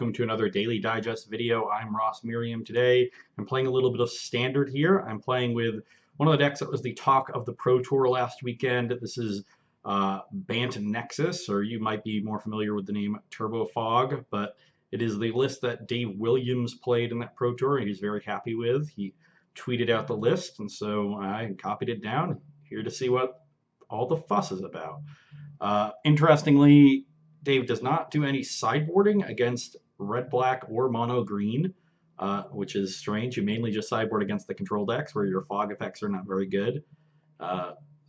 welcome to another Daily Digest video. I'm Merriam today. I'm playing a little bit of Standard here. I'm playing with one of the decks that was the talk of the Pro Tour last weekend. This is Bant Nexus, or you might be more familiar with the name Turbo Fog, but it is the list that Dave Williams played in that Pro Tour, and he's very happy with. He tweeted out the list, and so I copied it down, here to see what all the fuss is about. Interestingly, Dave does not do any sideboarding against red, black, or mono green, which is strange. You mainly just sideboard against the control decks where your fog effects are not very good.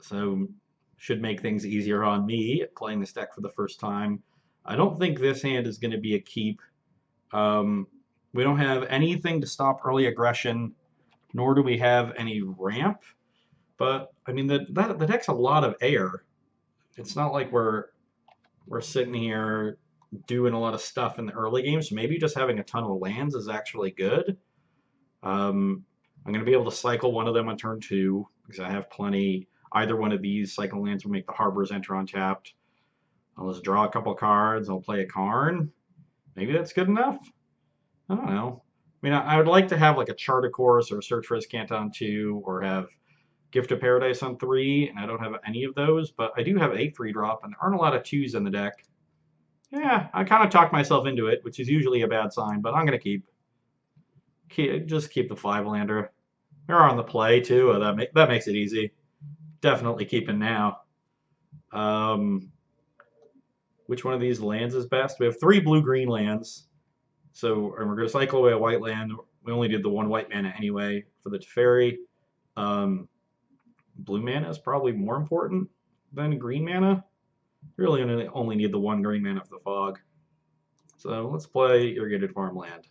So should make things easier on me playing this deck for the first time. I don't think this hand is going to be a keep. We don't have anything to stop early aggression, nor do we have any ramp. But I mean, the deck's a lot of air. It's not like we're sitting here doing a lot of stuff in the early game, so maybe just having a ton of lands is actually good. I'm going to be able to cycle one of them on turn 2, because I have plenty. Either one of these cycle lands will make the Harbors enter untapped. I'll just draw a couple cards, I'll play a Karn. Maybe that's good enough? I don't know. I mean, I would like to have like a Chart of Course or Search for Azcanta on 2, or have Gift of Paradise on 3, and I don't have any of those, but I do have a 3-drop, and there aren't a lot of 2s in the deck. Yeah, I kind of talked myself into it, which is usually a bad sign, but I'm going to just keep the 5-lander. They're on the play, too. That makes it easy. Definitely keeping now. Which one of these lands is best? We have 3 blue-green lands, so and we're going to cycle away a white land. We only did the 1 white mana anyway for the Teferi. Blue mana is probably more important than green mana. You really only need the 1 green mana for the fog. So let's play Irrigated Farmland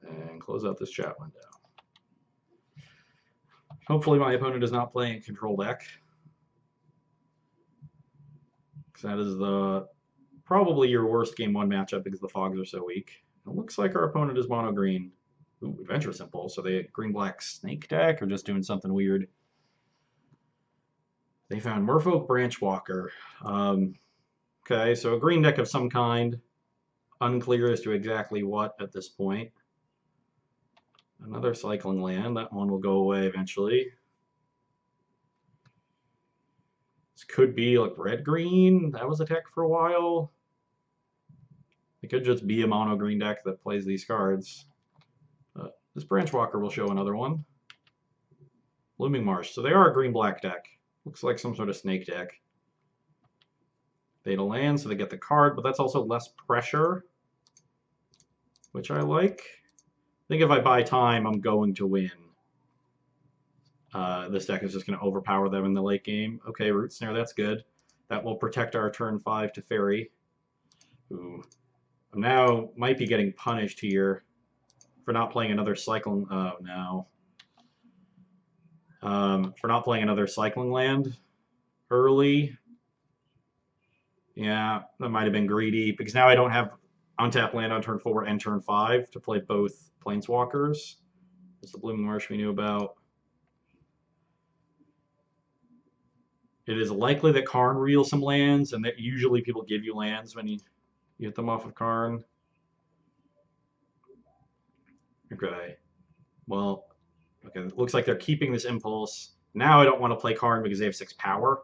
and close out this chat window. Hopefully my opponent is not playing a control deck, because that is probably your worst game 1 matchup, because the fogs are so weak. It looks like our opponent is mono green. Ooh, Adventurous Impulse. So they green black snake deck, or just doing something weird. They found Merfolk Branchwalker. Okay, so a green deck of some kind. Unclear as to exactly what at this point. Another cycling land. That one will go away eventually. This could be like red-green. That was a deck for a while. It could just be a mono-green deck that plays these cards. This Branchwalker will show another one. Blooming Marsh. So they are a green-black deck. Looks like some sort of snake deck. Fatal land, so they get the card, but that's also less pressure, which I like. I think if I buy time, I'm going to win. This deck is just going to overpower them in the late game. Okay, Root Snare, that's good. That will protect our turn 5 Teferi. Ooh. Now might be getting punished here for not playing another cycling. Oh no. For not playing another cycling land early. Yeah, that might have been greedy, because now I don't have untap land on turn 4 and turn 5 to play both Planeswalkers. That's the Blooming Marsh we knew about. It is likely that Karn reveals some lands, and that usually people give you lands when you get them off of Karn. Okay. Well, okay, it looks like they're keeping this Impulse. Now I don't want to play Karn because they have 6 power.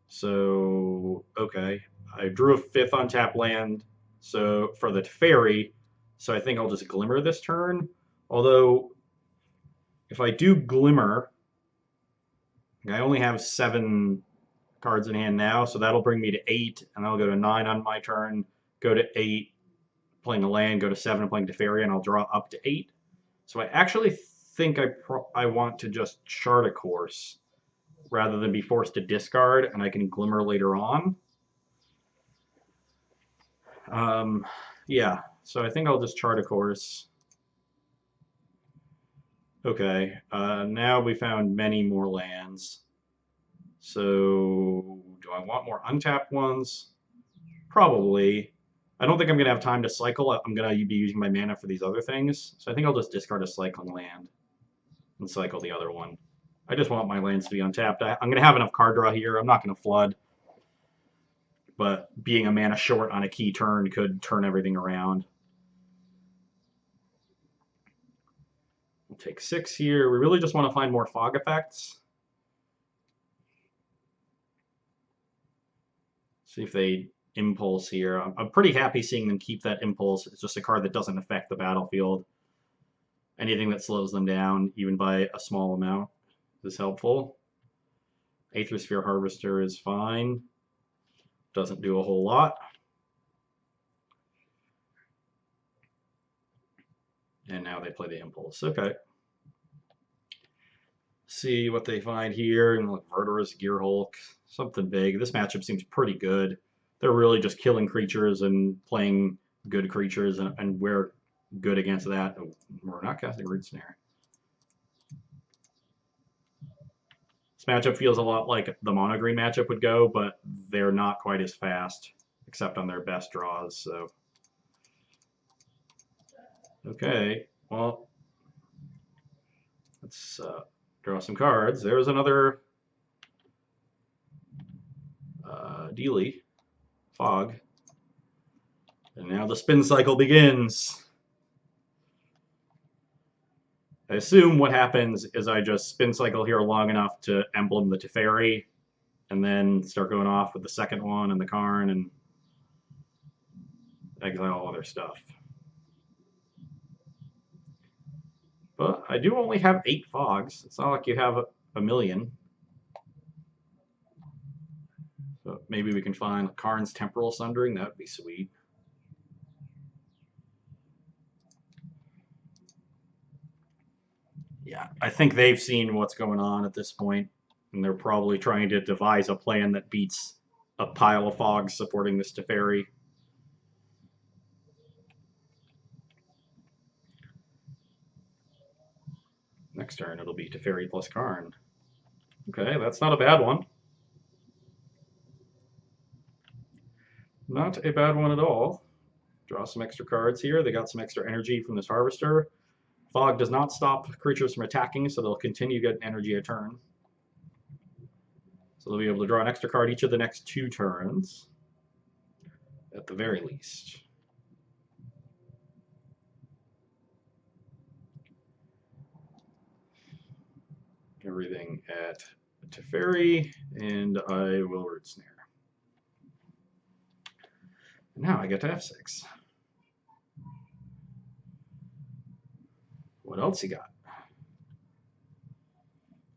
So, okay. I drew a 5th untap land so for the Teferi, so I think I'll just Glimmer this turn. Although, if I do Glimmer, I only have 7 cards in hand now, so that'll bring me to 8, and I'll go to 9 on my turn, go to 8, playing a land, go to 7, playing Teferi, and I'll draw up to 8. So I actually think I want to just Chart a Course rather than be forced to discard, and I can Glimmer later on. Yeah, so I think I'll just Chart a Course. Okay, now we found many more lands. So, do I want more untapped ones? Probably. I don't think I'm going to have time to cycle. I'm going to be using my mana for these other things. So I think I'll just discard a cycling land and cycle the other one. I just want my lands to be untapped. I'm going to have enough card draw here. I'm not going to flood. but being a mana short on a key turn could turn everything around. We'll take 6 here. We really just want to find more fog effects. See if they impulse here. I'm pretty happy seeing them keep that impulse. It's just a card that doesn't affect the battlefield. Anything that slows them down, even by a small amount, is helpful. Aethersphere Harvester is fine. Doesn't do a whole lot. And now they play the impulse. Okay. See what they find here. And look, Verdurous, Gearhulk, something big. This matchup seems pretty good. They're really just killing creatures and playing good creatures, and we're good against that. We're not casting Root Snare. This matchup feels a lot like the mono green matchup would go, but they're not quite as fast, except on their best draws. So, okay, well, let's draw some cards. There's another Dealy, Fog, and now the spin cycle begins. I assume what happens is I just spin cycle here long enough to emblem the Teferi, and then start going off with the second one and the Karn, and exile all other stuff. But I do only have 8 fogs. It's not like you have a million. So maybe we can find Karn's Temporal Sundering. That would be sweet. Yeah, I think they've seen what's going on at this point, and they're probably trying to devise a plan that beats a pile of fogs supporting this Teferi. Next turn, it'll be Teferi plus Karn. Okay, that's not a bad one. Not a bad one at all. Draw some extra cards here. They got some extra energy from this Harvester. Fog does not stop creatures from attacking, so they'll continue to get energy a turn. So they'll be able to draw an extra card each of the next 2 turns, at the very least. Everything at Teferi, and I will Root Snare. Now I get to F6. What else you got?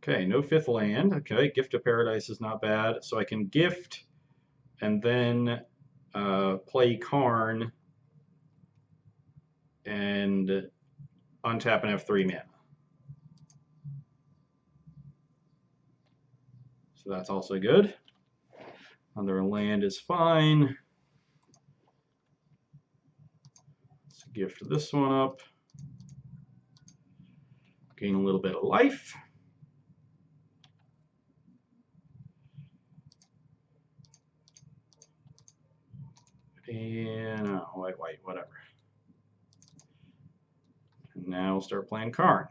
Okay, no 5th land. Okay, Gift of Paradise is not bad. So I can gift and then play Karn and untap and have 3 mana. So that's also good. Another land is fine. Let's gift this one up. Gain a little bit of life. And white, whatever. And now we'll start playing Karn.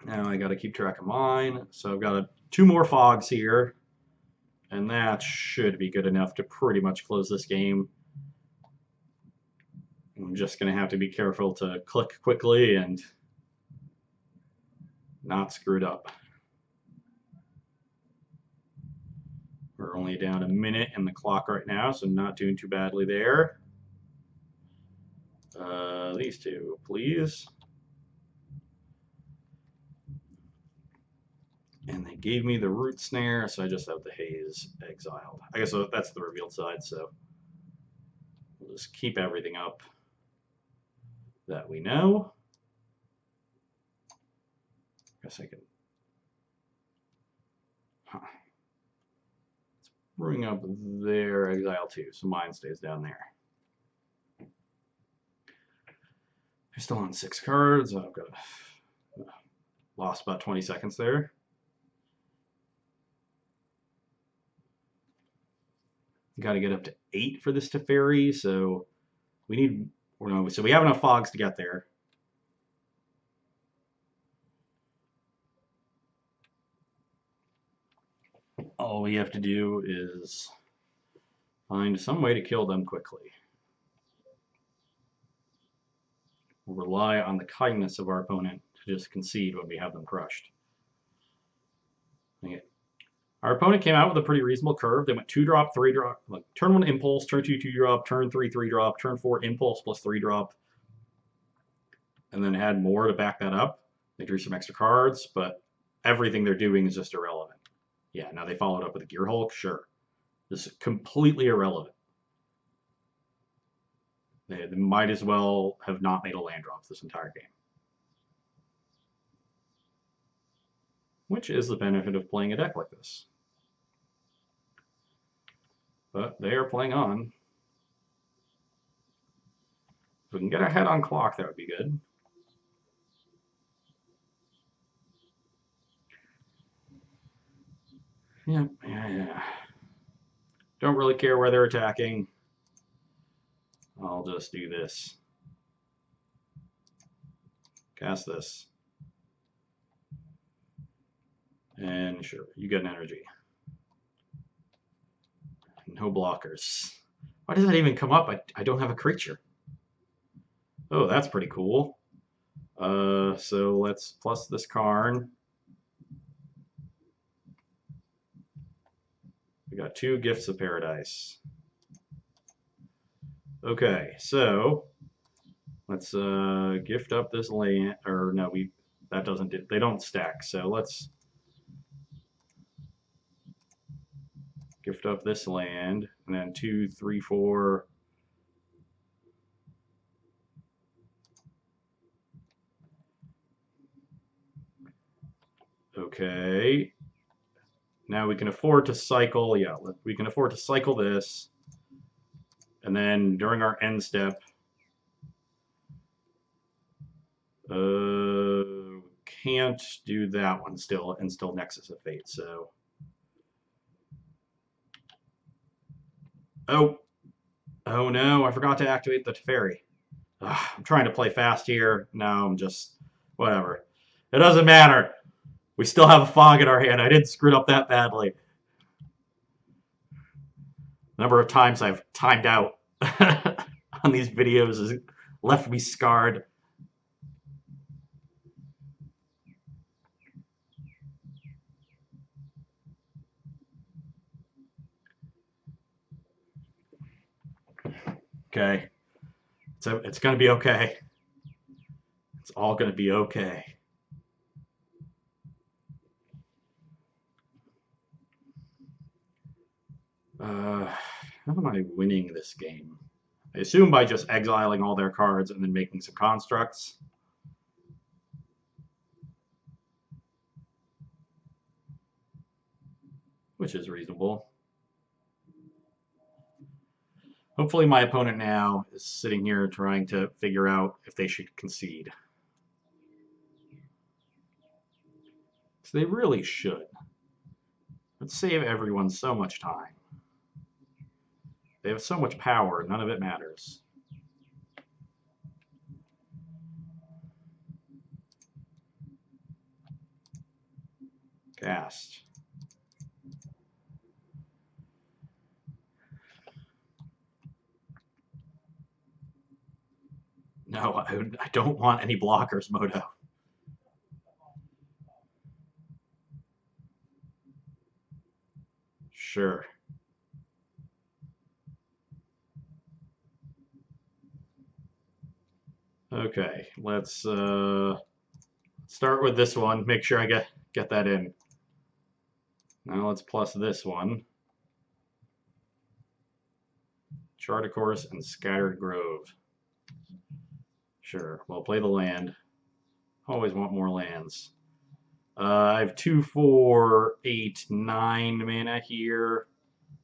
Now I got to keep track of mine. So I've got 2 more fogs here, and that should be good enough to pretty much close this game. I'm just going to have to be careful to click quickly and not screw it up. We're only down a minute in the clock right now, so not doing too badly there. These 2, please. And they gave me the Root Snare, so I just have the Haze exiled. I guess that's the revealed side, so we'll just keep everything up that we know. I guess I can... Let's bring up their exile too, so mine stays down there. They're still on 6 cards. I've got lost about 20 seconds there. Got to get up to 8 for this Teferi, so we need, so we have enough fogs to get there. we have to do is find some way to kill them quickly. We'll rely on the kindness of our opponent to just concede when we have them crushed. Okay. Our opponent came out with a pretty reasonable curve. They went 2-drop, 3-drop, like turn 1 impulse, turn 2 2-drop, turn 3 3-drop, turn 4 impulse plus 3-drop, and then had more to back that up. They drew some extra cards, but everything they're doing is just irrelevant. Yeah, now they followed up with a Gear Hulk, sure. This is completely irrelevant. They might as well have not made a land drop this entire game. Which is the benefit of playing a deck like this. But they are playing on. If we can get ahead on clock, that would be good. Yeah. Don't really care where they're attacking. I'll just do this. Cast this. And sure, you get an energy. No blockers. Why does that even come up? I don't have a creature. Oh, that's pretty cool. So let's plus this Karn. We got 2 Gifts of Paradise. Okay, so let's gift up this land, or no, that doesn't do, they don't stack. So let's gift up this land, and then 2, 3, 4. Okay. Now we can afford to cycle. Yeah, we can afford to cycle this, and then during our end step, can't do that one still, and still Nexus of Fate. So, oh no, I forgot to activate the Teferi. I'm trying to play fast here. No, I'm just whatever. It doesn't matter. We still have a fog in our hand. I didn't screw it up that badly. The number of times I've timed out on these videos has left me scarred. Okay. So it's going to be okay. It's all going to be okay. How am I winning this game? I assume by just exiling all their cards and then making some constructs. Which is reasonable. Hopefully my opponent now is sitting here trying to figure out if they should concede. So they really should. Let's save everyone so much time. They have so much power, none of it matters. Cast. No, I don't want any blockers, Moto. Sure. Okay, let's start with this one. Make sure I get that in. Now let's plus this one. Chart a Course and Scattered Grove. Sure, well, play the land. Always want more lands. I have 2, 4, 8, 9 mana here.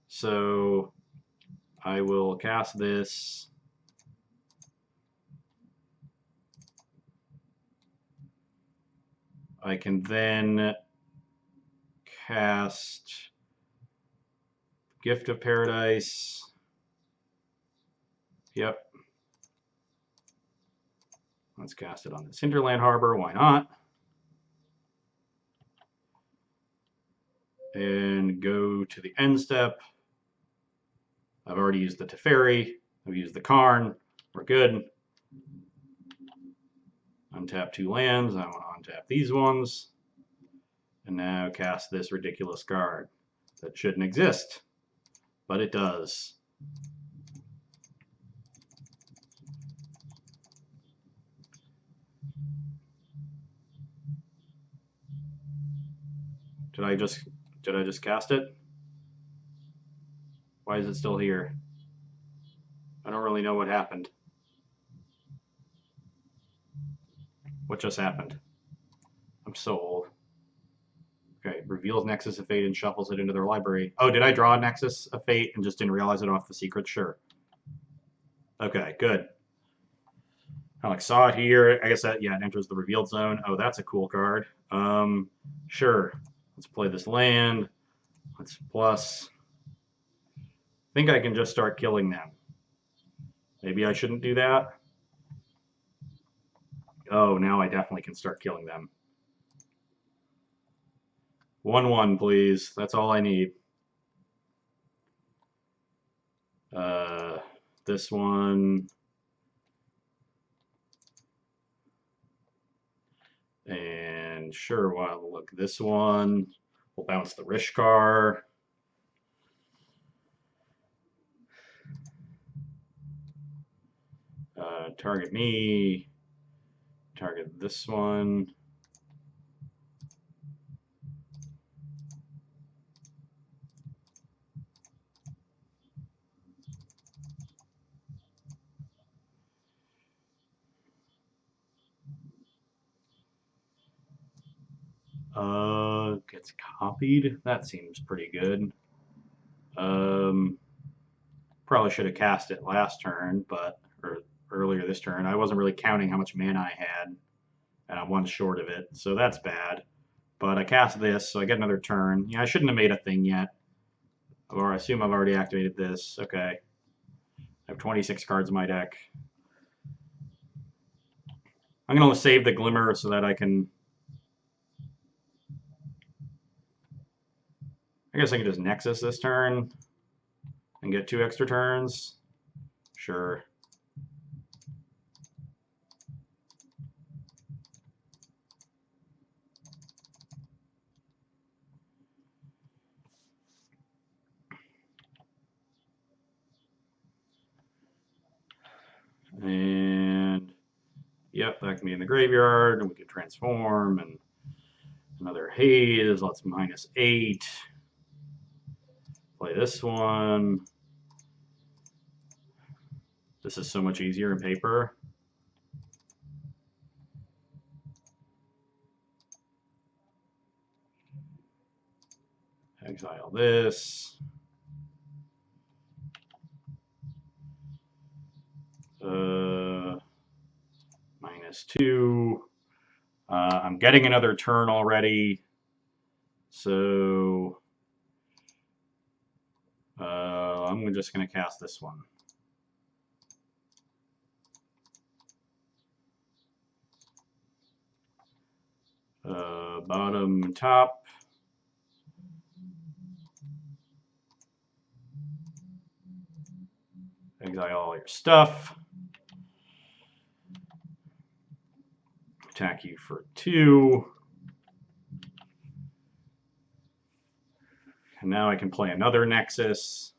So I will cast this. I can then cast Gift of Paradise. Yep. Let's cast it on this Hinterland Harbor. Why not? And go to the end step. I've already used the Teferi. I've used the Karn. We're good. Untap 2 lands. I want to untap these ones. And now cast this ridiculous card that shouldn't exist, but it does. Did I just cast it? Why is it still here? I don't really know what happened. What just happened? I'm so old. Okay, reveals Nexus of Fate and shuffles it into their library. Oh, did I draw a Nexus of Fate and just didn't realize it off the secret? Sure. Okay, good. I like saw it here. I guess that, yeah, it enters the revealed zone. Oh, that's a cool card. Sure. Let's play this land. Let's plus. I think I can just start killing them. Maybe I shouldn't do that. Oh, now I definitely can start killing them. 1/1, please. That's all I need. This one. And sure, well, look, this one. We'll bounce the Rishkar. Target me. Target this one. Gets copied. That seems pretty good. Probably should have cast it last turn, or earlier this turn. I wasn't really counting how much mana I had, and I'm one short of it, so that's bad. But I cast this, so I get another turn. Yeah, I shouldn't have made a thing yet. Or I assume I've already activated this. Okay. I have 26 cards in my deck. I'm going to save the Glimmer so that I can... I guess I can just Nexus this turn and get 2 extra turns. Sure. And yep, that can be in the graveyard, and we can transform, and another haze. Let's -8. Play this one. This is so much easier in paper. Exile this. -2. I'm getting another turn already, so I'm just going to cast this one. Bottom, top. Exile all your stuff. Attack you for 2. And now I can play another Nexus,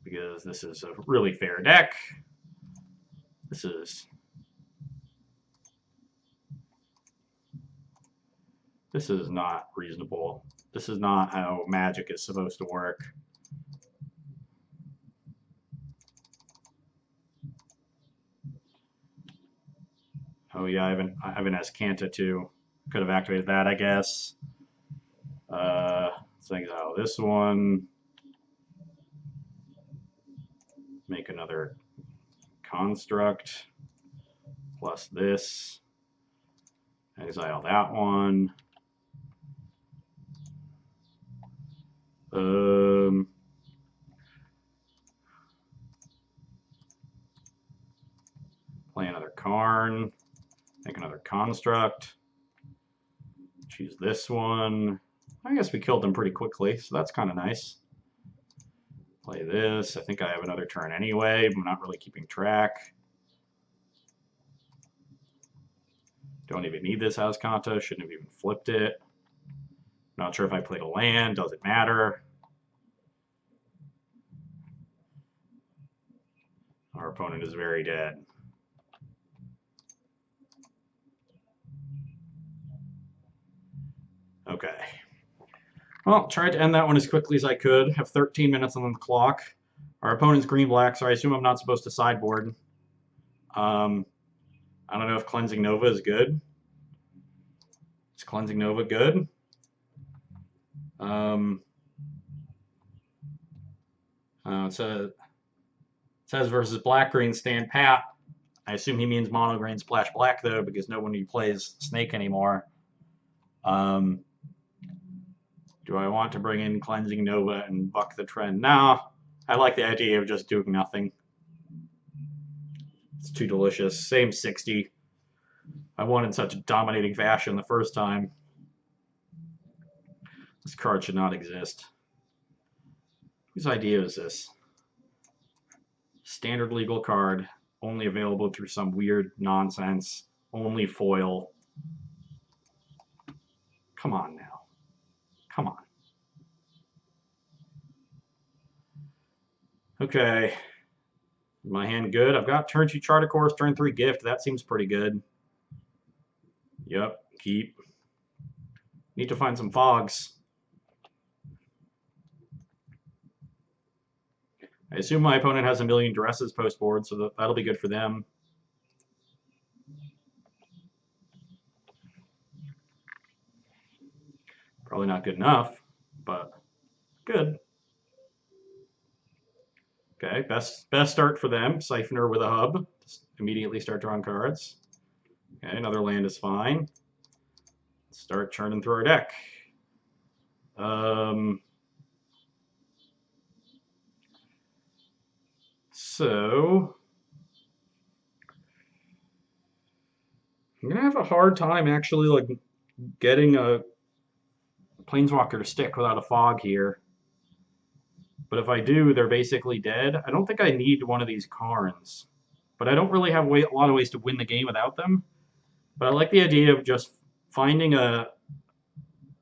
because this is a really fair deck. This is not reasonable. This is not how Magic is supposed to work. Oh yeah, Ivan has Kanta too. Could have activated that, I guess. Let's exile this one. Make another construct. Plus this. Exile that one. Play another Karn. Make another construct. Choose this one. I guess we killed them pretty quickly, so that's kind of nice. Play this. I think I have another turn anyway. I'm not really keeping track. Don't even need this house Kanta. Shouldn't have even flipped it. Not sure if I played a land. Doesn't matter. Our opponent is very dead. Okay. Well, tried to end that one as quickly as I could. Have 13 minutes on the clock. Our opponent's green-black, so I assume I'm not supposed to sideboard. I don't know if Cleansing Nova is good. Is Cleansing Nova good? It says versus black-green stand pat. I assume he means mono-green splash black, though, because no one plays Snake anymore. Do I want to bring in Cleansing Nova and buck the trend? No. I like the idea of just doing nothing. It's too delicious. Same 60. I won in such a dominating fashion the first time. This card should not exist. Whose idea is this? Standard legal card, only available through some weird nonsense, only foil. Come on now. Come on. Okay. My hand good. I've got turn 2 Charter Course, turn 3 Gift. That seems pretty good. Yep, keep. Need to find some fogs. I assume my opponent has a million dresses post board, so that'll be good for them. Probably not good enough, but good. Okay, best start for them. Siphoner with a hub. Just immediately start drawing cards. Okay, another land is fine. Start churning through our deck. So I'm gonna have a hard time actually like getting a Planeswalker to stick without a fog here. But if I do, they're basically dead. I don't think I need one of these Karns. But I don't really have a lot of ways to win the game without them. But I like the idea of just finding a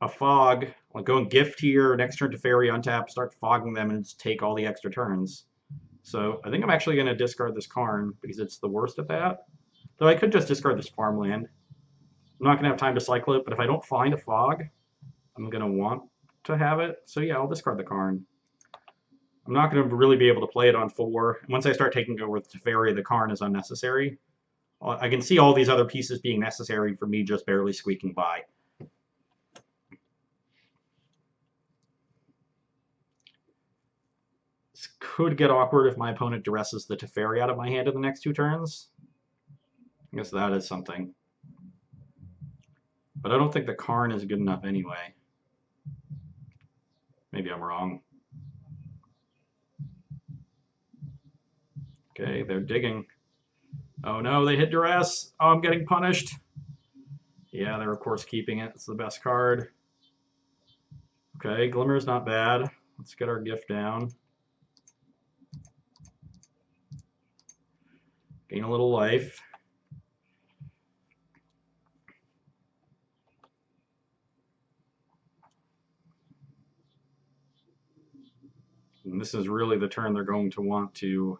fog, like going gift here, next turn to fairy, untap, start fogging them, and just take all the extra turns. So I think I'm actually going to discard this Karn because it's the worst at that. Though I could just discard this farmland. I'm not going to have time to cycle it, but if I don't find a fog, I'm going to want to have it. So yeah, I'll discard the Karn. I'm not going to really be able to play it on 4. Once I start taking over with Teferi, the Karn is unnecessary. I can see all these other pieces being necessary for me just barely squeaking by. This could get awkward if my opponent duresses the Teferi out of my hand in the next 2 turns. I guess that is something. But I don't think the Karn is good enough anyway. Maybe I'm wrong. Okay, they're digging. Oh no, they hit duress. Oh, I'm getting punished. Yeah, they're of course keeping it. It's the best card. Okay, Glimmer's not bad. Let's get our gift down. Gain a little life. And this is really the turn they're going to want to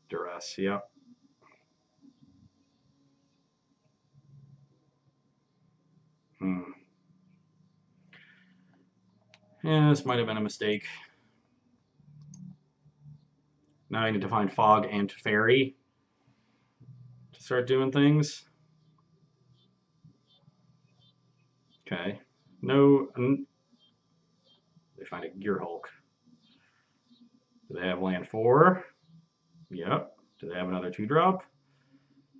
duress. Yep. Yeah, this might have been a mistake. Now I need to find Fog and Fairy to start doing things. Okay. No. They find a Gear Hulk. Do they have land 4? Yep. Do they have another 2-drop?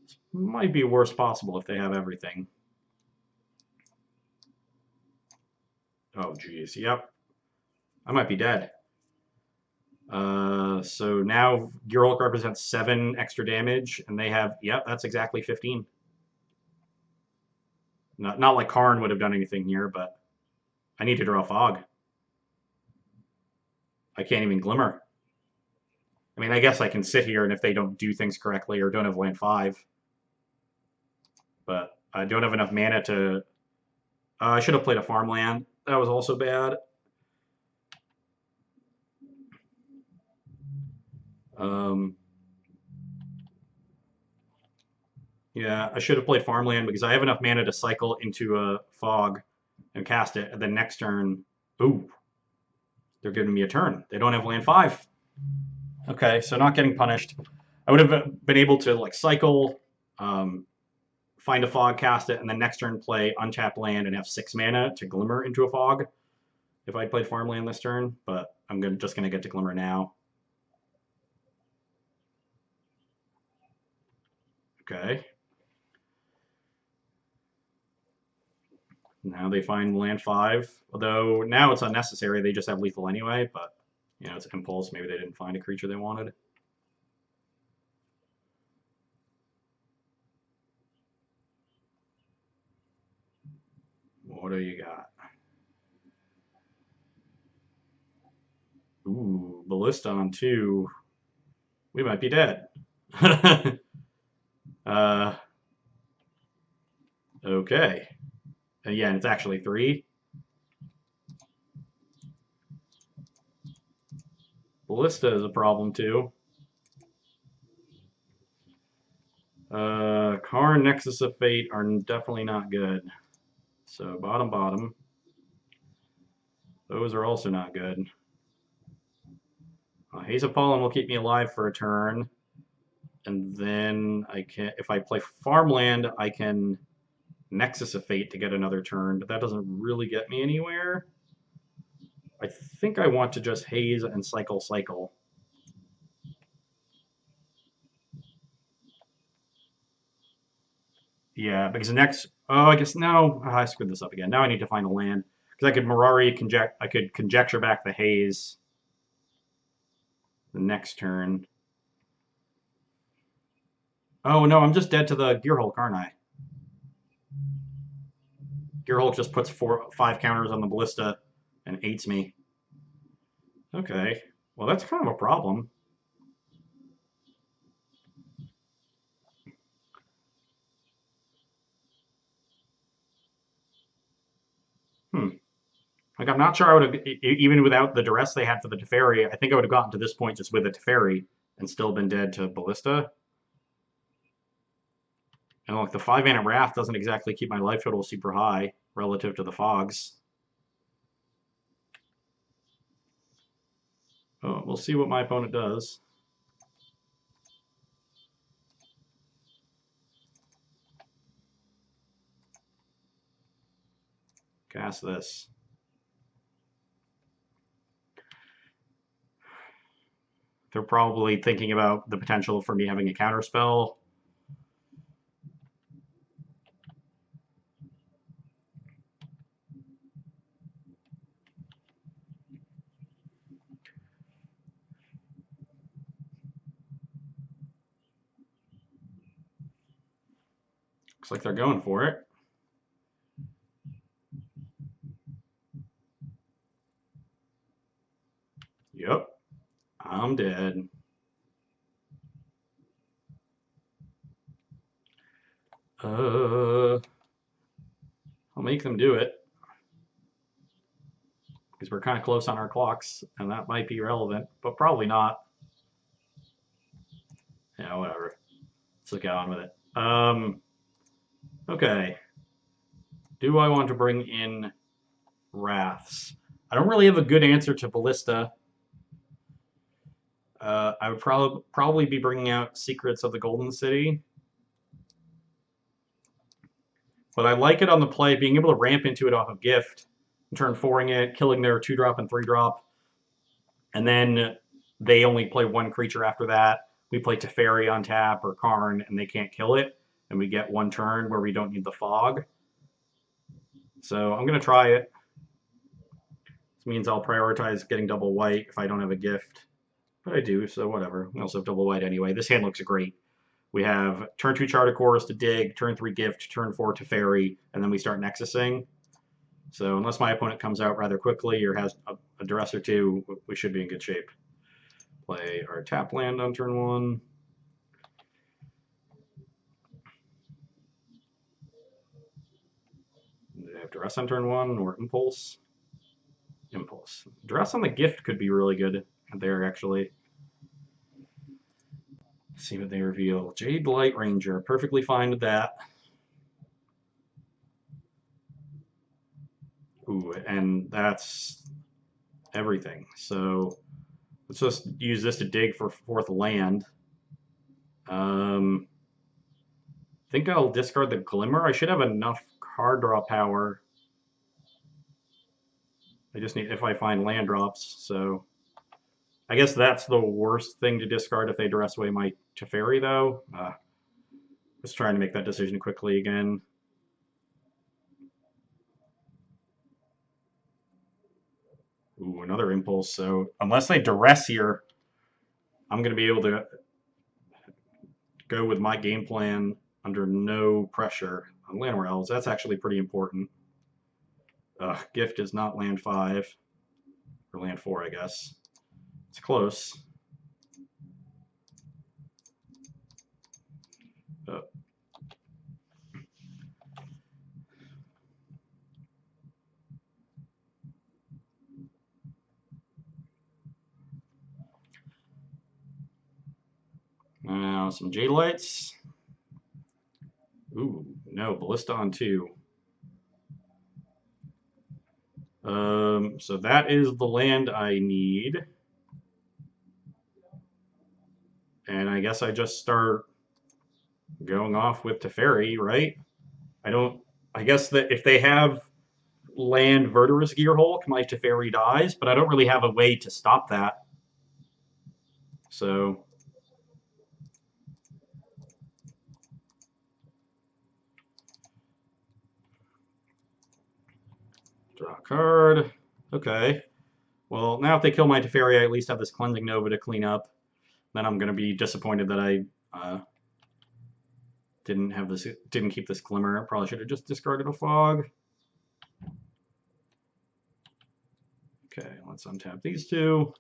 This might be worst possible if they have everything. Oh, geez. Yep. I might be dead. So now Gear Hulk represents 7 extra damage, and they have, yep, that's exactly 15. Not like Karn would have done anything here, but I need to draw Fog. I can't even Glimmer. I mean, I guess I can sit here, and if they don't do things correctly or don't have land 5. But I don't have enough mana to... I should have played a farmland. That was also bad. Yeah, I should have played farmland because I have enough mana to cycle into a Fog and cast it, and then next turn, ooh, they're giving me a turn. They don't have land 5. Okay, so not getting punished. I would have been able to like cycle, find a Fog, cast it, and then next turn play untapped land and have 6 mana to Glimmer into a Fog if I played farmland this turn, but I'm just going to get to Glimmer now. Okay. Now they find land 5, although now it's unnecessary. They just have lethal anyway, but, you know, it's impulse. Maybe they didn't find a creature they wanted. What do you got? Ooh, Ballista on 2. We might be dead. Okay. And yeah, it's actually 3. Ballista is a problem too. Karn, Nexus of Fate are definitely not good. So bottom. Those are also not good. Haze of Pollen will keep me alive for a turn. And then I can, if I play farmland, I can Nexus of Fate to get another turn, but that doesn't really get me anywhere. I think I want to just haze and cycle. Yeah, because I guess now I screwed this up again. Now I need to find a land because I could I could conjecture back the haze the next turn. Oh no, I'm just dead to the Gearhulk, aren't I? Gearhulk just puts 5 counters on the Ballista and 8s me. Okay, well that's kind of a problem. Like, I'm not sure I would have, even without the duress they had for the Teferi, I think I would have gotten to this point just with the Teferi and still been dead to Ballista. And like the 5-mana Wrath doesn't exactly keep my life total super high relative to the Fogs. Oh, we'll see what my opponent does. Cast this. They're probably thinking about the potential for me having a counterspell. Looks like they're going for it. Yep, I'm dead. I'll make them do it. Because we're kind of close on our clocks, and that might be relevant, but probably not. Yeah, whatever. Let's get on with it. Okay. Do I want to bring in Wraths? I don't really have a good answer to Ballista. I would probably be bringing out Secrets of the Golden City. But I like it on the play, being able to ramp into it off of Gift, and turn 4ing it, killing their 2-drop and 3-drop. And then they only play 1 creature after that. We play Teferi on tap or Karn, and they can't kill it. And we get 1 turn where we don't need the Fog. So I'm going to try it. This means I'll prioritize getting double white if I don't have a gift. But I do, so whatever. We also have double white anyway. This hand looks great. We have turn 2 Charter Course to dig, turn 3 Gift, turn 4 Teferi, and then we start Nexusing. So unless my opponent comes out rather quickly or has a duress or two, we should be in good shape. Play our tap land on turn 1. Do they have duress on turn 1 or impulse? Impulse. Duress on the Gift could be really good there, actually. Let's see what they reveal. Jade Light Ranger. Perfectly fine with that. Ooh, and that's everything. So let's just use this to dig for 4th land. I think I'll discard the Glimmer. I should have enough card draw power. I just need if I find land drops. So I guess that's the worst thing to discard if they duress away my Teferi, though. Just trying to make that decision quickly again. Ooh, another impulse. So unless they duress here, I'm going to be able to go with my game plan under no pressure on Land Elves. That's actually pretty important. Gift is not land 5, or land 4, I guess. It's close. Now some Jade Lights. Ooh, no, Ballista on 2. So that is the land I need. And I guess I just start going off with Teferi, right? I guess that if they have land Verdurous Gearhulk, my Teferi dies, but I don't really have a way to stop that. So draw a card. Okay. Well, now if they kill my Teferi, I at least have this Cleansing Nova to clean up. Then I'm going to be disappointed that I didn't keep this Glimmer. Probably should have just discarded a Fog. Okay, let's untap these two.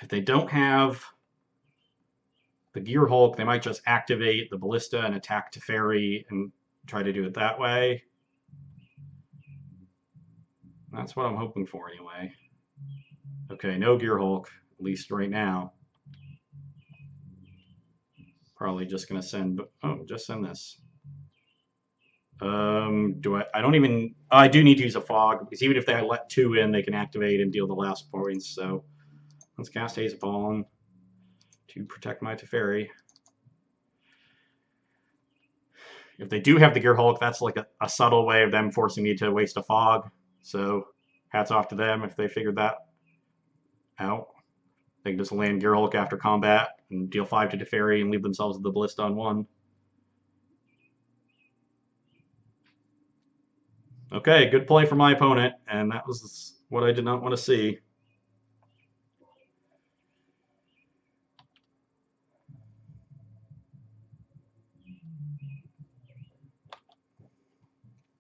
If they don't have the Gearhulk, they might just activate the Ballista and attack Teferi and try to do it that way. That's what I'm hoping for anyway. Okay, no Gearhulk, at least right now. Probably just gonna send, just send this. I don't even, I do need to use a Fog, because even if they let 2 in, they can activate and deal the last points, so let's cast Haze of Fallen to protect my Teferi. If they do have the Gearhulk, that's like a subtle way of them forcing me to waste a Fog, so hats off to them if they figured that out. They can just land Gearhulk after combat and deal 5 to Teferi and leave themselves with the Ballista on 1. Okay, good play for my opponent, and that was what I did not want to see.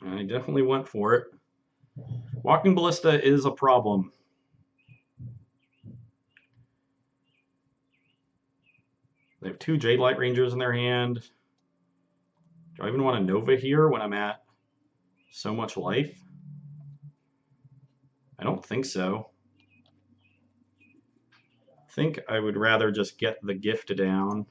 I definitely went for it. Walking Ballista is a problem. They have 2 Jade Light Rangers in their hand. Do I even want a Nova here when I'm at so much life? I don't think so. I think I would rather just get the gift down.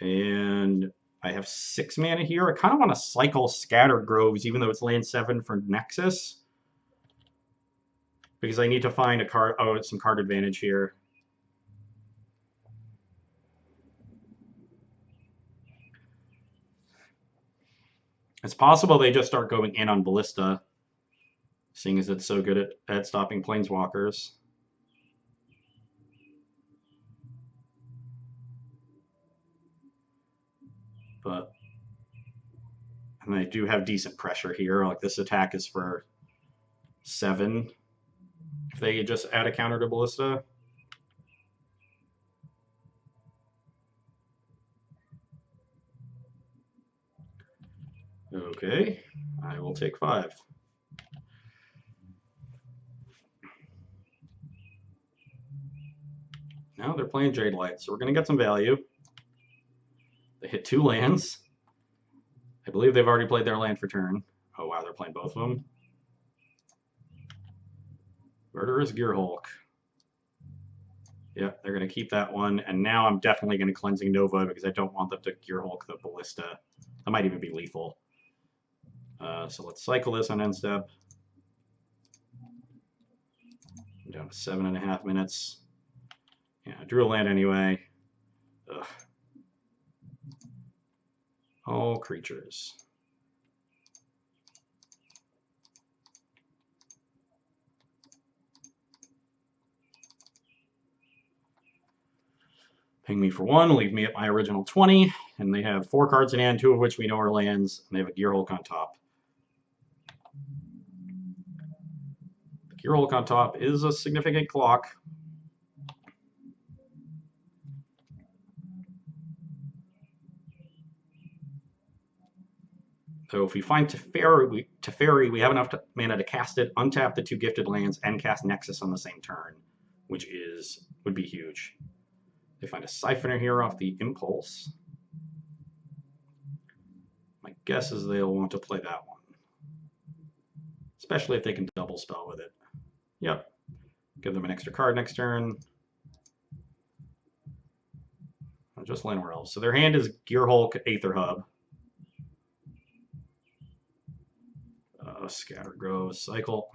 And I have 6 mana here. I kind of want to cycle Scattered Groves, even though it's land 7 for Nexus. Because I need to find a card. Oh, it's some card advantage here. It's possible they just start going in on Ballista, seeing as it's so good at stopping Planeswalkers. But and they do have decent pressure here. Like this attack is for 7 if they just add a counter to Ballista. Okay, I will take 5. Now they're playing Jade Light, so we're going to get some value. They hit 2 lands. I believe they've already played their land for turn. Oh wow, they're playing both of them. Murderous Gearhulk. Yeah, they're going to keep that one. And now I'm definitely going to Cleansing Nova because I don't want them to Gearhulk the Ballista. That might even be lethal. So let's cycle this on end step. I'm down to 7.5 minutes. Yeah, I drew a land anyway. Ugh. All creatures. Ping me for 1, leave me at my original 20, and they have 4 cards in hand, 2 of which we know are lands, and they have a Gearhulk on top. The Gearhulk on top is a significant clock. So if we find Teferi, we have enough mana to cast it, untap the 2 gifted lands, and cast Nexus on the same turn, which would be huge. They find a Siphoner here off the Impulse. My guess is they'll want to play that one, especially if they can double spell with it. Yep. Give them an extra card next turn. Just Llanowar Elves. So their hand is Gearhulk, Aether Hub. Scatter Grove, cycle.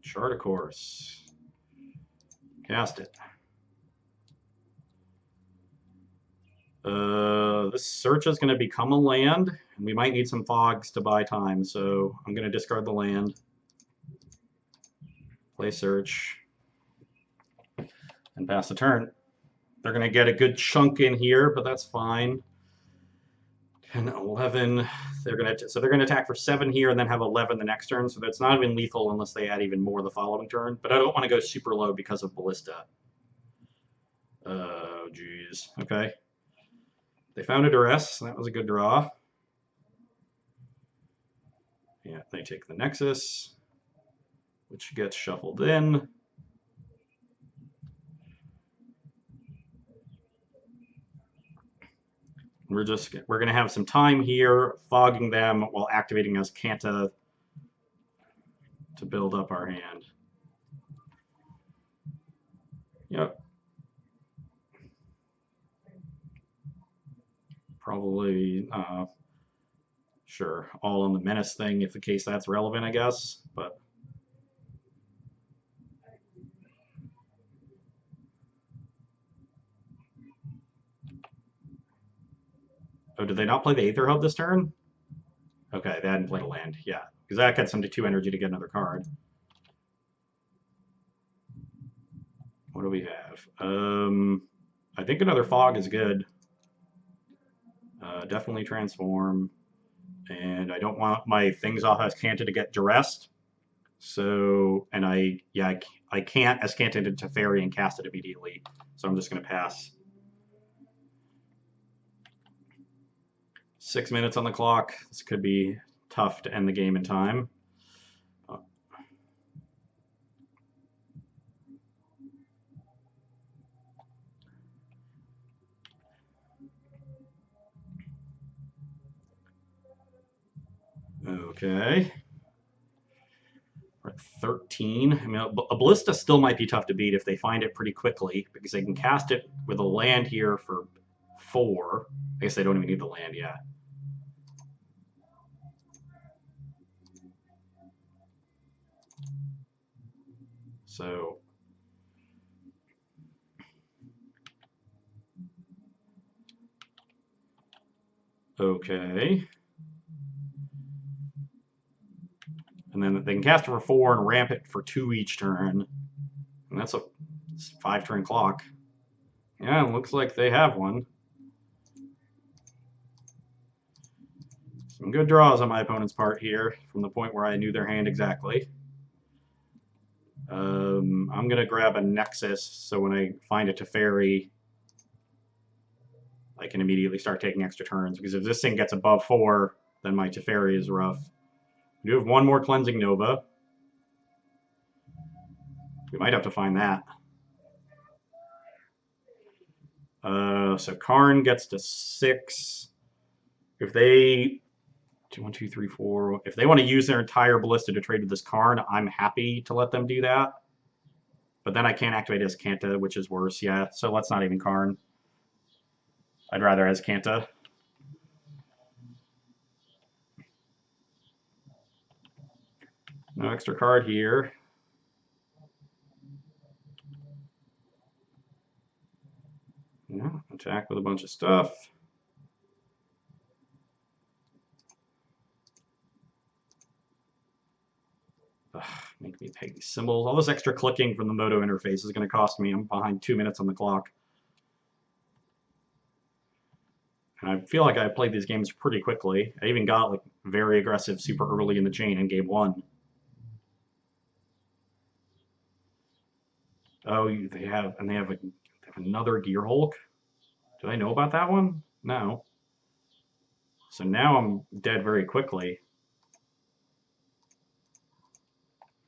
Chart a Course. Cast it. This search is going to become a land, and we might need some fogs to buy time, so I'm going to discard the land. Play search. And pass the turn. They're going to get a good chunk in here, but that's fine. 10, 11. They're going to attack for 7 here and then have 11 the next turn. So that's not even lethal unless they add even more the following turn. But I don't want to go super low because of Ballista. Oh, geez. Okay. They found a Duress. That was a good draw. Yeah, they take the Nexus, which gets shuffled in. We're going to have some time here fogging them while activating Azcanta to build up our hand. Yep. Probably, sure, all on the Menace thing if the case that's relevant, I guess, but. Oh, did they not play the Aether Hub this turn? Okay, they hadn't played a land, yeah. Because that gets them to 2 energy to get another card. What do we have? I think another Fog is good. Definitely Transform. And I don't want my things off Azcanta to get duressed. So, and I can't Azcanta into Teferi and cast it immediately. So I'm just going to pass. 6 minutes on the clock. This could be tough to end the game in time. Okay. We're at 13. I mean, a Ballista still might be tough to beat if they find it pretty quickly because they can cast it with a land here for 4. I guess they don't even need the land yet. So okay. And then they can cast it for 4 and ramp it for 2 each turn. And that's a 5-turn clock. Yeah, it looks like they have one. Some good draws on my opponent's part here from the point where I knew their hand exactly. I'm going to grab a Nexus so when I find a Teferi, I can immediately start taking extra turns, because if this thing gets above 4, then my Teferi is rough. We do have one more Cleansing Nova. We might have to find that. So Karn gets to 6. If they... 1, 2, 3, 4... If they want to use their entire Ballista to trade with this Karn, I'm happy to let them do that. But then I can't activate his Kanta, which is worse. Yeah, so let's not even Karn. I'd rather as Kanta. No extra card here. No, attack with a bunch of stuff. Ugh, make me peg these symbols. All this extra clicking from the Moto interface is going to cost me. I'm behind 2 minutes on the clock. And I feel like I played these games pretty quickly. I even got like very aggressive super early in the chain in game 1. Oh, they have another Gear Hulk. Did I know about that one? No. So now I'm dead very quickly.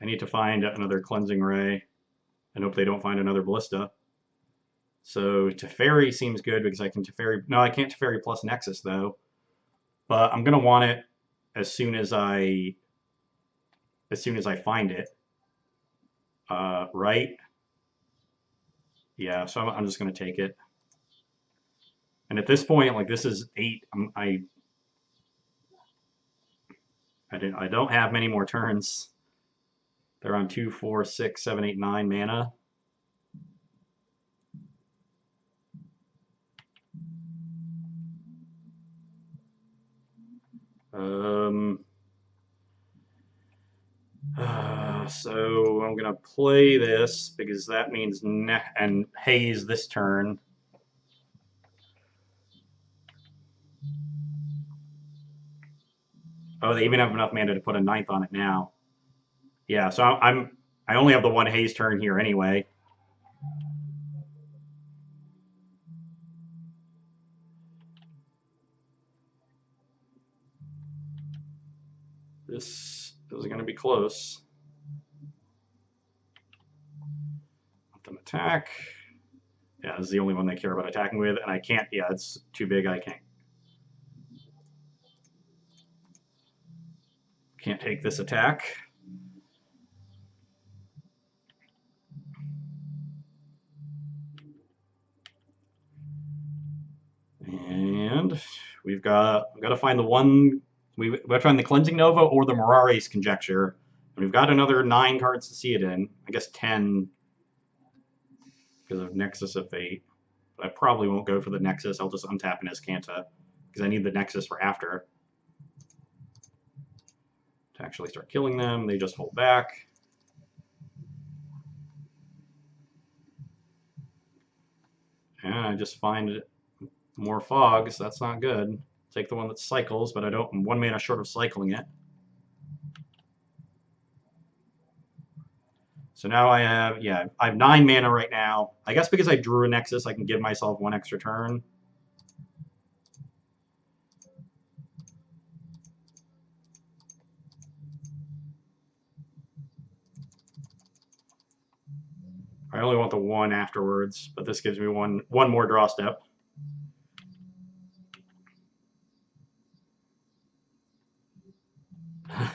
I need to find another Cleansing Ray and hope they don't find another Ballista. So Teferi seems good because I can Teferi... No, I can't Teferi plus Nexus, though. But I'm going to want it as soon as I find it. Right? Yeah, so I'm just going to take it. And at this point, like, this is 8. I don't have many more turns. They're on 2, 4, 6, 7, 8, 9 mana. So I'm gonna play this because that means and haze this turn. Oh, they even have enough mana to put a 9th on it now. Yeah, so I only have the one haze turn here anyway. This is going to be close. Let them attack. Yeah, this is the only one they care about attacking with, and I can't. Yeah, it's too big. I can't take this attack. And we've got to find the one. We've got to find the Cleansing Nova or the Mirare's Conjecture. And we've got another 9 cards to see it in. I guess 10 because of Nexus of Fate. But I probably won't go for the Nexus. I'll just untap in his Kanta because I need the Nexus for after. To actually start killing them, they just hold back. And I just find more fogs. That's not good. Take the one that cycles, but I'm 1 mana short of cycling it. So now I have 9 mana right now. I guess because I drew a Nexus, I can give myself 1 extra turn. I only want the 1 afterwards, but this gives me one more draw step.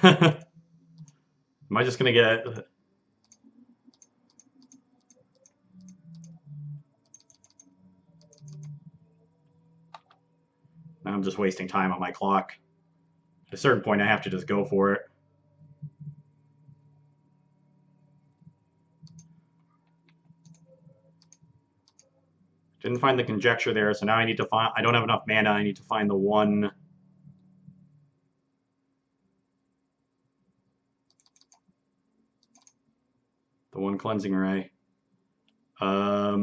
Am I just going to get... I'm just wasting time on my clock. At a certain point, I have to just go for it. Didn't find the Conjecture there, so now I need to find... I don't have enough mana. I need to find the one... The one Cleansing Ray. I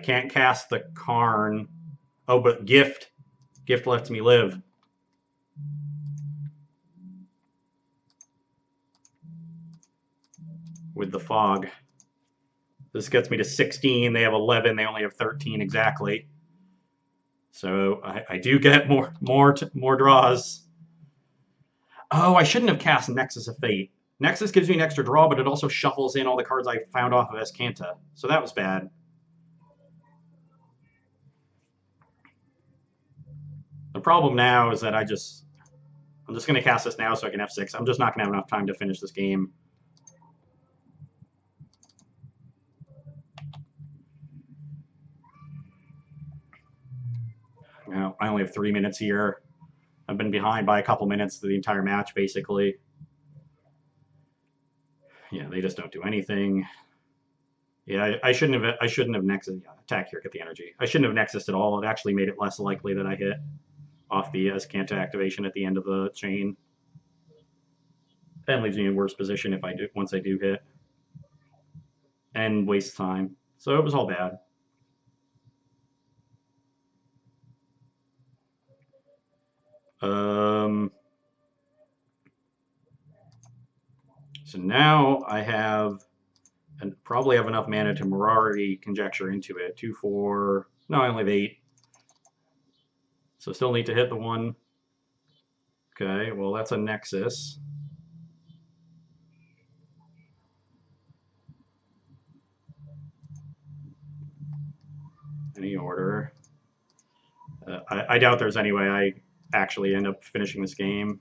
can't cast the Karn. Oh, but Gift. Gift lets me live. with the fog. This gets me to 16. They have 11. They only have 13 exactly. So I do get more draws. Oh, I shouldn't have cast Nexus of Fate. Nexus gives me an extra draw, but it also shuffles in all the cards I found off of Escanta. So that was bad. The problem now is that I'm just going to cast this now so I can F6. I'm just not going to have enough time to finish this game. You know, I only have 3 minutes here. I've been behind by a couple minutes the entire match, basically. Yeah, they just don't do anything. Yeah, I shouldn't have Nexus. Yeah, attack here, get the energy. I shouldn't have Nexus at all. It actually made it less likely that I hit off the Escanta activation at the end of the chain. And leaves me in a worse position if I do once I do hit. And waste time. So it was all bad. So now I have, and probably have enough mana to Mirari Conjecture into it. 2, 4. No, I only have 8. So still need to hit the 1. Okay, well that's a Nexus. Any order. I doubt there's any way I actually end up finishing this game.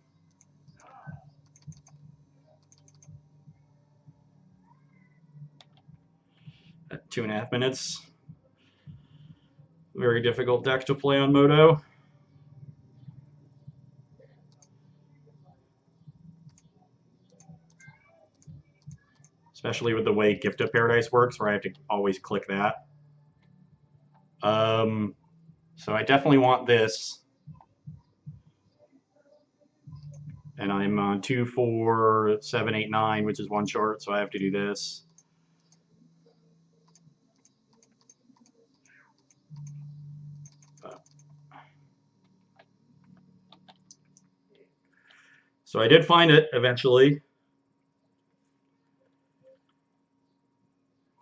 At 2.5 minutes. Very difficult deck to play on Moto. Especially with the way Gift of Paradise works, where I have to always click that. So I definitely want this. And I'm on 2, 4, 7, 8, 9, which is 1 short, so I have to do this. So I did find it eventually.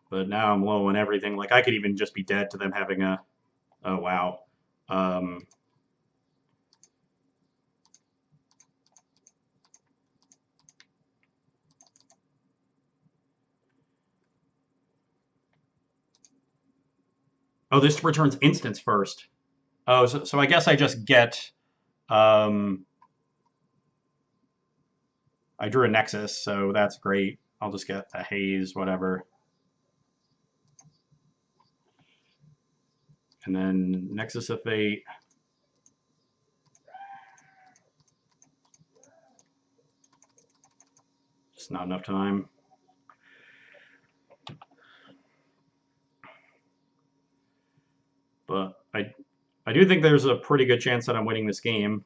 But now I'm low on everything. Like, I could even just be dead to them having a... Oh, wow. Oh, this returns instants first. Oh, so I guess I just get... I drew a Nexus, so that's great. I'll just get a Haze, whatever. And then Nexus of Fate. Just not enough time. But I do think there's a pretty good chance that I'm winning this game.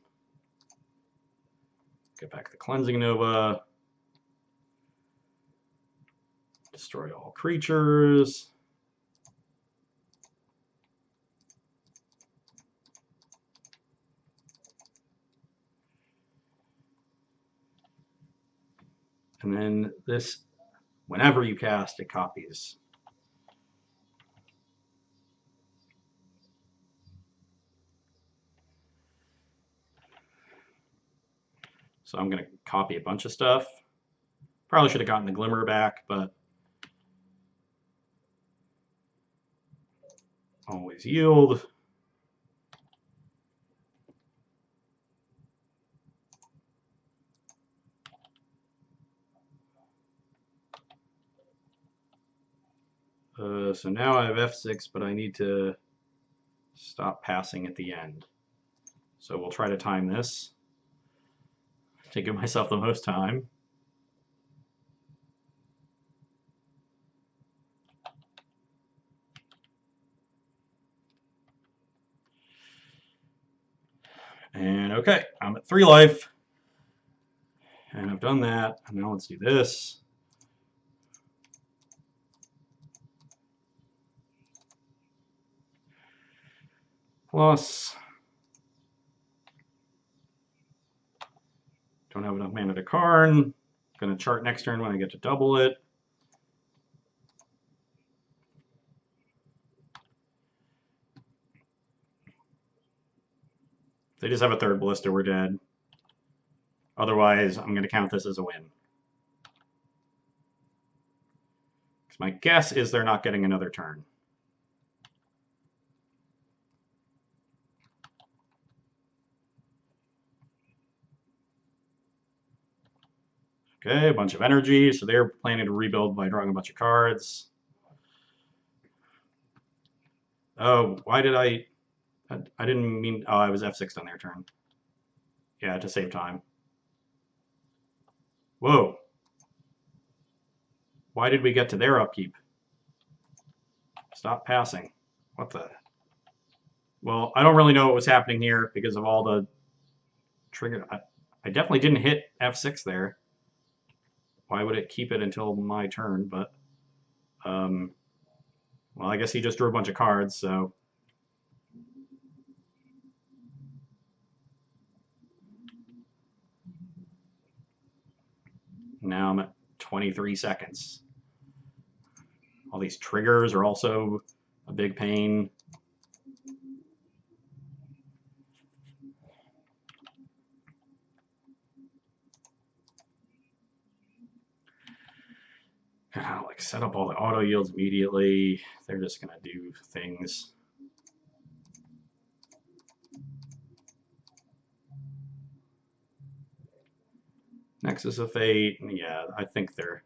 Get back the Cleansing Nova. Destroy all creatures. And then this, whenever you cast, it copies. So I'm going to copy a bunch of stuff. Probably should have gotten the Glimmer back, but always yield. So now I have F6, but I need to stop passing at the end. So we'll try to time this to give myself the most time. And okay, I'm at 3 life. And I've done that. And now let's do this. Plus, don't have enough mana to Karn. Gonna chart next turn when I get to double it. If they just have a third Ballista, we're dead. Otherwise, I'm going to count this as a win. Because my guess is they're not getting another turn. Okay, a bunch of energy, so they're planning to rebuild by drawing a bunch of cards. Oh, why did I didn't mean... Oh, I was F6 on their turn. Yeah, to save time. Whoa. Why did we get to their upkeep? Stop passing. What the... Well, I don't really know what was happening here because of all the trigger... I definitely didn't hit F6 there. Why would it keep it until my turn? But, well, I guess he just drew a bunch of cards, so... Now I'm at 23 seconds. All these triggers are also a big pain. Like set up all the auto yields immediately. They're just gonna do things. Nexus of Fate. Yeah, I think they're.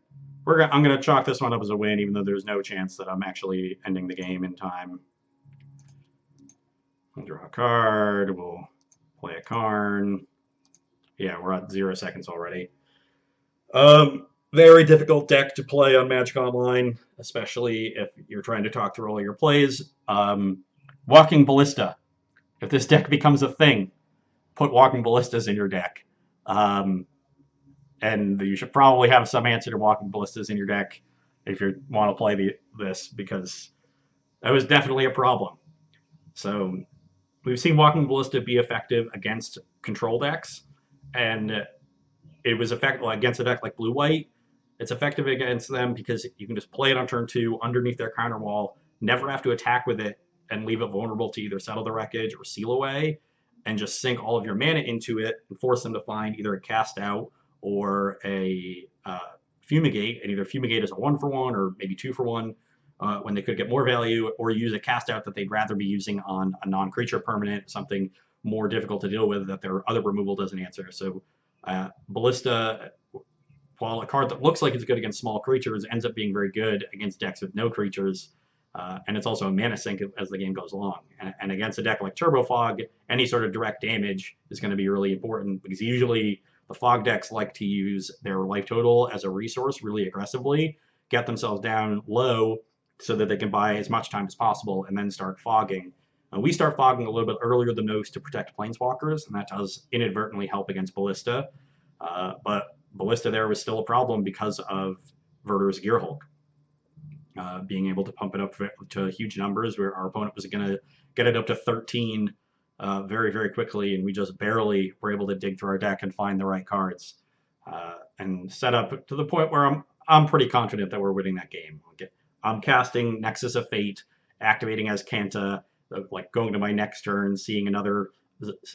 I'm gonna chalk this one up as a win, even though there's no chance that I'm actually ending the game in time. We'll draw a card. We'll play a Karn. Yeah, we're at 0 seconds already. Very difficult deck to play on Magic Online, especially if you're trying to talk through all your plays. Walking Ballista. If this deck becomes a thing, put Walking Ballistas in your deck. And you should probably have some answer to Walking Ballistas in your deck if you want to play this, because that was definitely a problem. So we've seen Walking Ballista be effective against control decks, and it was effective against a deck like Blue-White. It's effective against them because you can just play it on turn 2 underneath their counter wall, never have to attack with it, and leave it vulnerable to either Settle the Wreckage or Seal Away, and just sink all of your mana into it and force them to find either a Cast Out or a Fumigate, and either Fumigate as a 1-for-1 or maybe 2-for-1 when they could get more value, or use a Cast Out that they'd rather be using on a non-creature permanent, something more difficult to deal with that their other removal doesn't answer. So Ballista, while a card that looks like it's good against small creatures, ends up being very good against decks with no creatures. And it's also a mana sink as the game goes along. And against a deck like Turbo Fog, any sort of direct damage is going to be really important, because usually the Fog decks like to use their life total as a resource really aggressively, get themselves down low so that they can buy as much time as possible and then start fogging. We start fogging a little bit earlier than most to protect Planeswalkers, and that does inadvertently help against Ballista. But Ballista there was still a problem because of Verder's Gearhulk. Being able to pump it up to huge numbers, where our opponent was going to get it up to 13 very, very quickly, and we just barely were able to dig through our deck and find the right cards and set up to the point where I'm pretty confident that we're winning that game. I'm casting Nexus of Fate, activating as Kanta, like going to my next turn, seeing another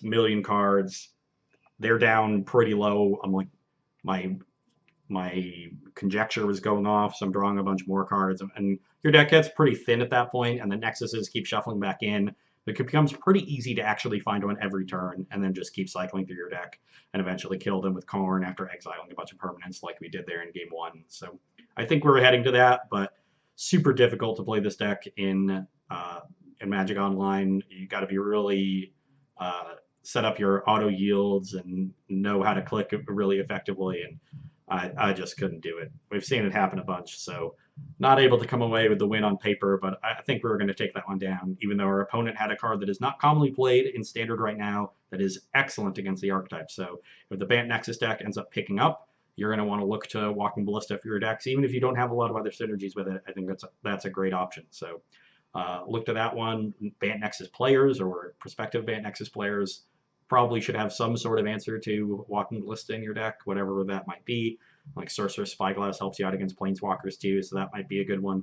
million cards. They're down pretty low. I'm like, my conjecture was going off, so I'm drawing a bunch more cards, and your deck gets pretty thin at that point, and the Nexuses keep shuffling back in. It becomes pretty easy to actually find one every turn, and then just keep cycling through your deck, and eventually kill them with Karn after exiling a bunch of permanents like we did there in game 1. So I think we're heading to that, but super difficult to play this deck in Magic Online. You got to be really set up your auto yields and know how to click really effectively, and I just couldn't do it. We've seen it happen a bunch, so not able to come away with the win on paper, but I think we were going to take that one down, even though our opponent had a card that is not commonly played in Standard right now that is excellent against the archetype. So if the Bant Nexus deck ends up picking up, you're going to want to look to Walking Ballista for your decks, even if you don't have a lot of other synergies with it. I think that's a great option. So look to that one. Bant Nexus players or prospective Bant Nexus players probably should have some sort of answer to Walking Ballista in your deck, whatever that might be. Like Sorcerer's Spyglass helps you out against Planeswalkers too, so that might be a good one.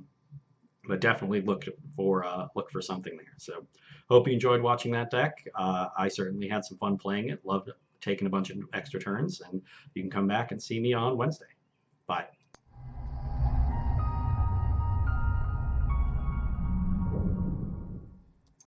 but definitely look for something there. So hope you enjoyed watching that deck. I certainly had some fun playing it. Loved taking a bunch of extra turns, and you can come back and see me on Wednesday. Bye.